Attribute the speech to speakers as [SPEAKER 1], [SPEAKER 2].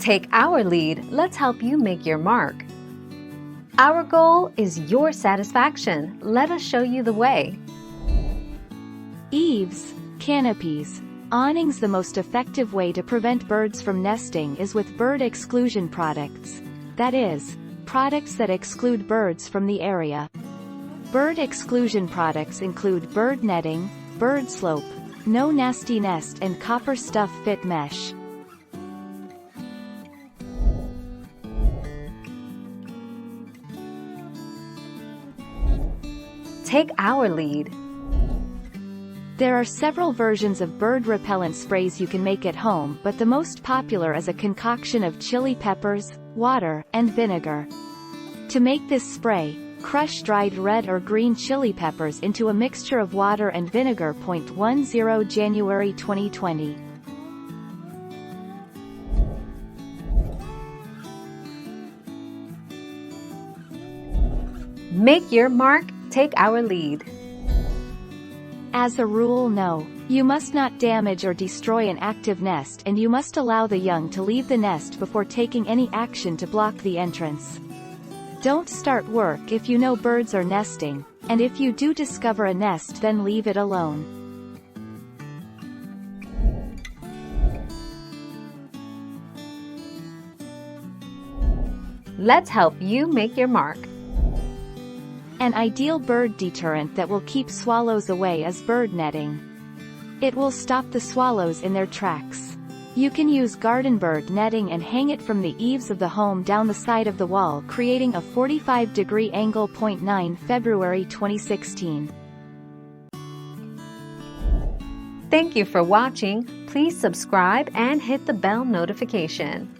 [SPEAKER 1] Take our lead, let's help you make your mark. Our goal is your satisfaction. Let us show you the way.
[SPEAKER 2] Eaves, canopies, awnings. The most effective way to prevent birds from nesting is with bird exclusion products. That is, products that exclude birds from the area. Bird exclusion products include bird netting, bird slope, no nasty nest and copper stuff fit mesh.
[SPEAKER 1] Take our lead.
[SPEAKER 2] There are several versions of bird repellent sprays you can make at home, but the most popular is a concoction of chili peppers, water, and vinegar. To make this spray, crush dried red or green chili peppers into a mixture of water and vinegar. 10 January 2020.
[SPEAKER 1] Make your mark, take our lead.
[SPEAKER 2] As a rule, no. You must not damage or destroy an active nest, and you must allow the young to leave the nest before taking any action to block the entrance. Don't start work if you know birds are nesting, and if you do discover a nest, then leave it alone.
[SPEAKER 1] Let's help you make your mark.
[SPEAKER 2] An ideal bird deterrent that will keep swallows away is bird netting. It will stop the swallows in their tracks. You can use garden bird netting and hang it from the eaves of the home down the side of the wall, creating a 45-degree angle. 9 February 2016.
[SPEAKER 1] Thank you for watching. Please subscribe and hit the bell notification.